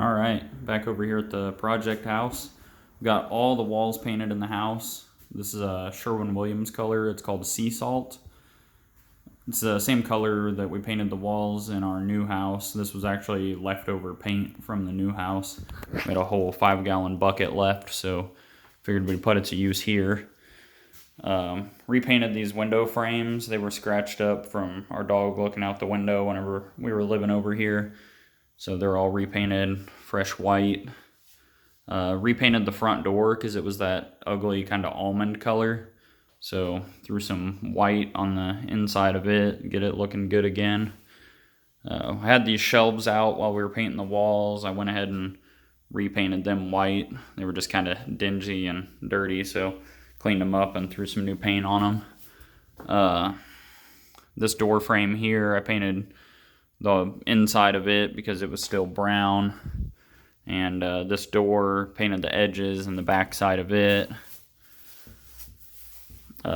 All right, back over here at the project house. We got all the walls painted in the house. This is a Sherwin-Williams color. It's called Sea Salt. It's the same color that we painted the walls in our new house. This was actually leftover paint from the new house. We had a whole 5-gallon bucket left, so figured we'd put it to use here. Repainted these window frames. They were scratched up from our dog looking out the window whenever we were living over here. So they're all repainted fresh white. Repainted the front door because it was that ugly kind of almond color. So threw some white on the inside of it, get it looking good again. I had these shelves out while we were painting the walls. I went ahead and repainted them white. They were just kind of dingy and dirty, so cleaned them up and threw some new paint on them. This door frame here, I painted the inside of it because it was still brown. And this door, painted the edges and the back side of it.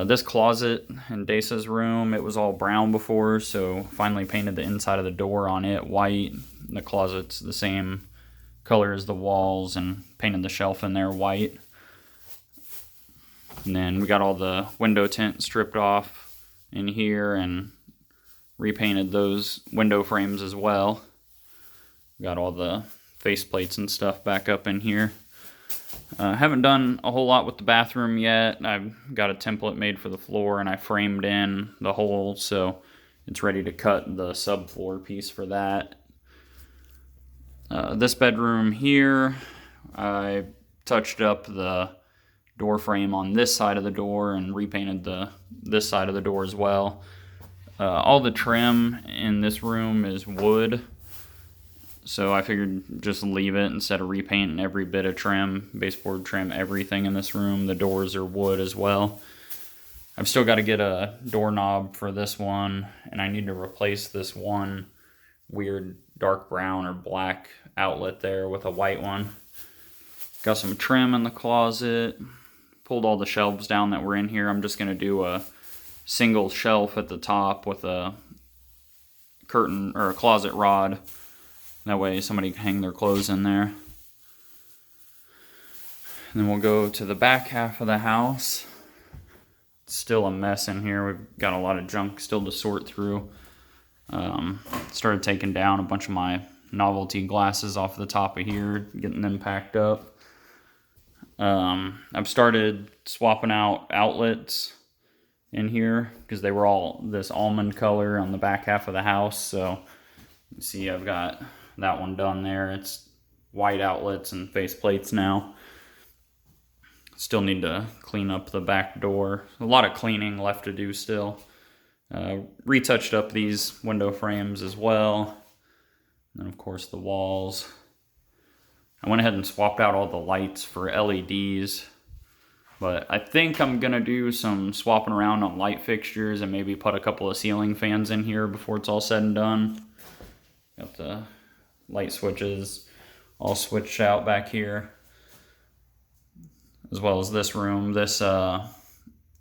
This closet in Desa's room, it was all brown before, so finally painted the inside of the door on it white. The closet's the same color as the walls, and painted the shelf in there white. And then we got all the window tint stripped off in here and repainted those window frames as well. We got all the faceplates and stuff back up in here. Haven't done a whole lot with the bathroom yet. I've got a template made for the floor and I framed in the holes, so it's ready to cut the subfloor piece for that. This bedroom here, I touched up the door frame on this side of the door and repainted this side of the door as well. All the trim in this room is wood, so I figured just leave it instead of repainting every bit of trim, baseboard trim, everything in this room. The doors are wood as well. I've still got to get a doorknob for this one, and I need to replace this one weird dark brown or black outlet there with a white one. Got some trim in the closet. Pulled all the shelves down that were in here. I'm just going to do a single shelf at the top with a curtain or a closet rod. That way somebody can hang their clothes in there. And then we'll go to the back half of the house. It's still a mess in here. We've got a lot of junk still to sort through. Started taking down a bunch of my novelty glasses off the top of here, getting them packed up. I've started swapping out outlets in here because they were all this almond color on the back half of the house. So you see I've got that one done there. It's white outlets and face plates now. Still need to clean up the back door. A lot of cleaning left to do still. Retouched up these window frames as well. And then of course the walls. I went ahead and swapped out all the lights for LEDs. But I think I'm going to do some swapping around on light fixtures and maybe put a couple of ceiling fans in here before it's all said and done. Got the light switches all switched out back here. As well as this room. This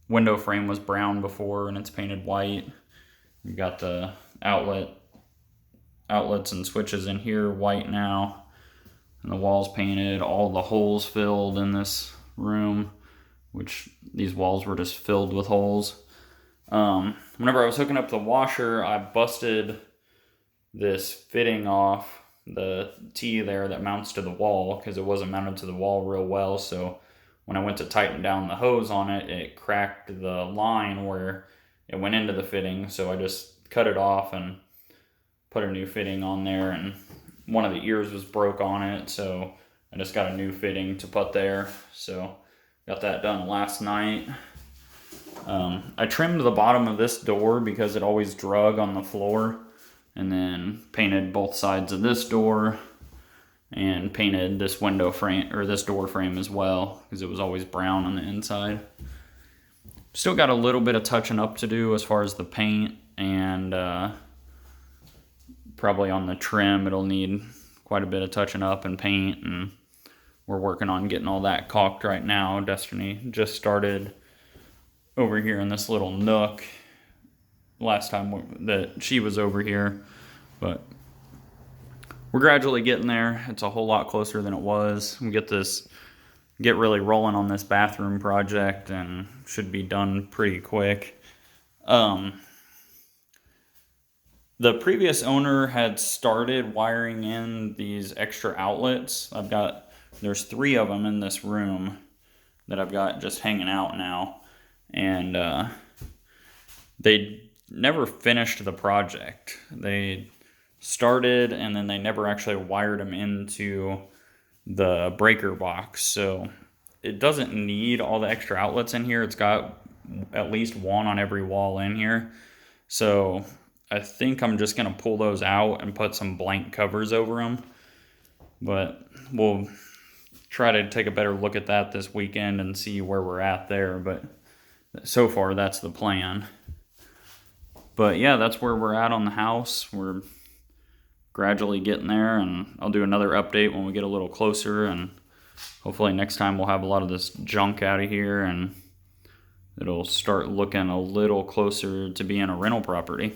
window frame was brown before and it's painted white. You got the outlets and switches in here white now. And the walls painted. All the holes filled in this room, which these walls were just filled with holes. Whenever I was hooking up the washer, I busted this fitting off the T there that mounts to the wall because it wasn't mounted to the wall real well. So when I went to tighten down the hose on it, it cracked the line where it went into the fitting. So I just cut it off and put a new fitting on there, and one of the ears was broke on it, so I just got a new fitting to put there. So got that done last night. I trimmed the bottom of this door because it always drug on the floor, and then painted both sides of this door and painted this window frame or this door frame as well because it was always brown on the inside. Still got a little bit of touching up to do as far as the paint, and probably on the trim it'll need quite a bit of touching up and paint, and we're working on getting all that caulked right now. Destiny just started over here in this little nook last time that she was over here, but we're gradually getting there. It's a whole lot closer than it was. We get really rolling on this bathroom project and should be done pretty quick. The previous owner had started wiring in these extra outlets. There's 3 of them in this room that I've got just hanging out now. And they never finished the project. They started and then they never actually wired them into the breaker box. So it doesn't need all the extra outlets in here. It's got at least one on every wall in here. So I think I'm just going to pull those out and put some blank covers over them. But we'll try to take a better look at that this weekend and see where we're at there. But so far, that's the plan. But yeah, that's where we're at on the house. We're gradually getting there, and I'll do another update when we get a little closer, and hopefully next time we'll have a lot of this junk out of here and it'll start looking a little closer to being a rental property.